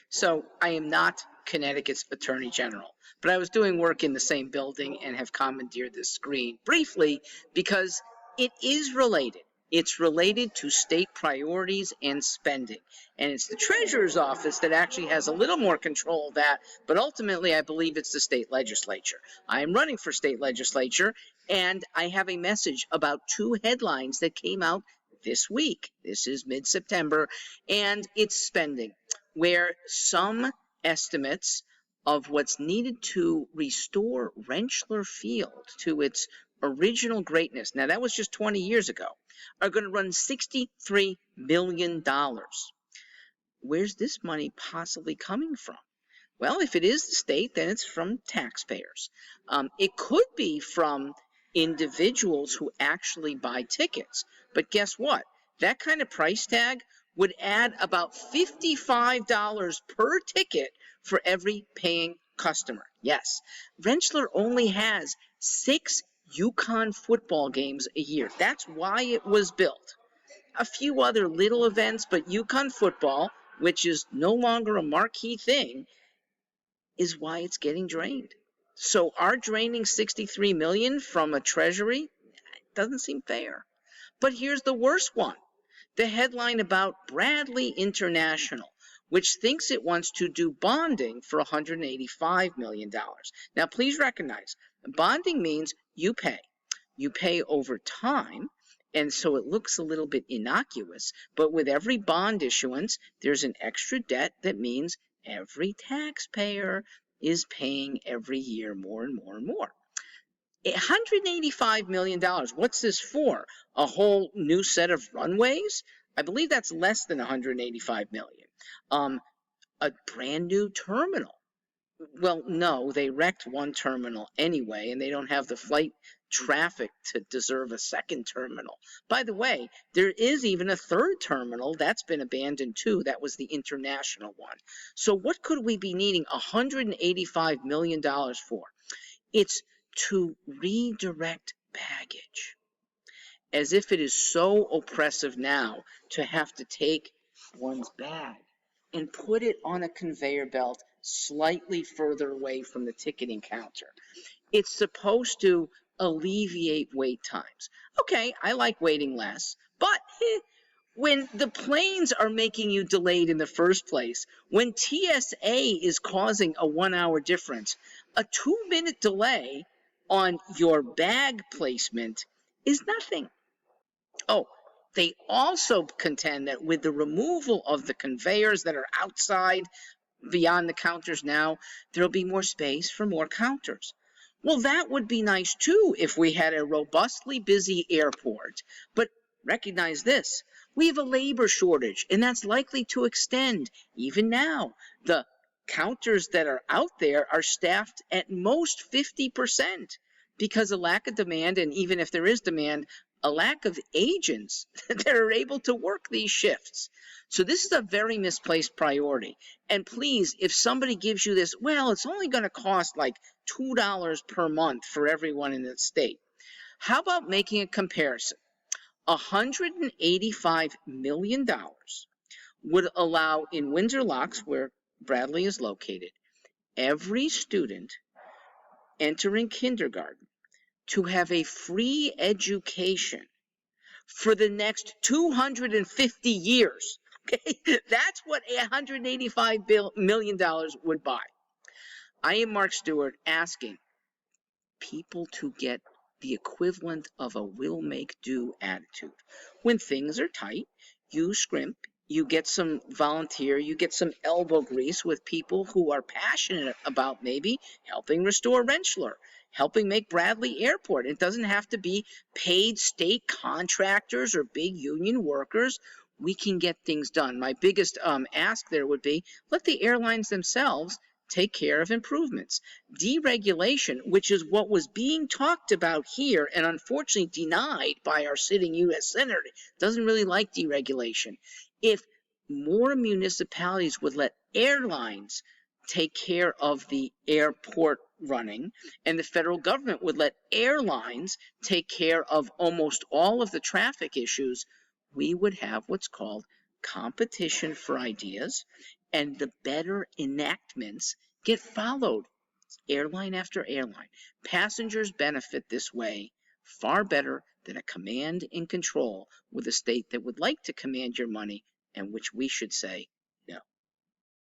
So I am not Connecticut's Attorney General, but I was doing work in the same building and have commandeered this screen briefly because it is related. It's related to state priorities and spending. And it's the Treasurer's Office that actually has a little more control of that, but ultimately I believe it's the state legislature. I am running for state legislature, and I have a message about two headlines that came out this week. This is mid-September, and it's spending, where some estimates of what's needed to restore Rentschler Field to its original greatness, now that was just 20 years ago, are going to run $63 million. Where's this money possibly coming from? Well, if it is the state, then it's from taxpayers. It could be from individuals who actually buy tickets. But guess what? That kind of price tag would add about $55 per ticket for every paying customer. Yes, Rentschler only has 6 Yukon football games a year. That's why it was built. A few other little events, but Yukon football, which is no longer a marquee thing, is why it's getting drained. So our draining $63 million from a treasury doesn't seem fair. But here's the worst one. The headline about Bradley International, which thinks it wants to do bonding for $185 million. Now, please recognize, bonding means you pay. You pay over time, and so it looks a little bit innocuous, but with every bond issuance, there's an extra debt that means every taxpayer is paying every year more and more and more. $185 million, what's this for? A whole new set of runways? I believe that's less than $185 million. A brand new terminal. Well, no, they wrecked one terminal anyway, and they don't have the flight traffic to deserve a second terminal. By the way, there is even a third terminal that's been abandoned too. That was the international one. So what could we be needing $185 million for? It's to redirect baggage. As if it is so oppressive now to have to take one's bag and put it on a conveyor belt slightly further away from the ticketing counter. It's supposed to alleviate wait times. Okay, I like waiting less, but when the planes are making you delayed in the first place, when TSA is causing a 1-hour difference, a 2-minute delay on your bag placement is nothing. Oh, they also contend that with the removal of the conveyors that are outside beyond the counters now, there'll be more space for more counters. Well, that would be nice too if we had a robustly busy airport. But recognize this, we have a labor shortage, and that's likely to extend. Even now, the counters that are out there are staffed at most 50% because of lack of demand, and even if there is demand, a lack of agents that are able to work these shifts. So this is a very misplaced priority. And please, if somebody gives you this, well, it's only going to cost like $2 per month for everyone in the state. How about making a comparison? $185 million would allow in Windsor Locks, where Bradley is located, every student entering kindergarten to have a free education for the next 250 years. Okay, that's what $185 million would buy. I am Mark Stewart asking people to get the equivalent of a will-make-do attitude. When things are tight, you scrimp, you get some volunteer, you get some elbow grease with people who are passionate about maybe helping restore Rentschler, helping make Bradley Airport. It doesn't have to be paid state contractors or big union workers. We can get things done. My biggest ask there would be let the airlines themselves take care of improvements. Deregulation, which is what was being talked about here and unfortunately denied by our sitting U.S. Senator, doesn't really like deregulation. If more municipalities would let airlines take care of the airport running, and the federal government would let airlines take care of almost all of the traffic issues, we would have what's called competition for ideas, and the better enactments get followed, airline after airline. Passengers benefit this way far better than a command and control with a state that would like to command your money and which we should say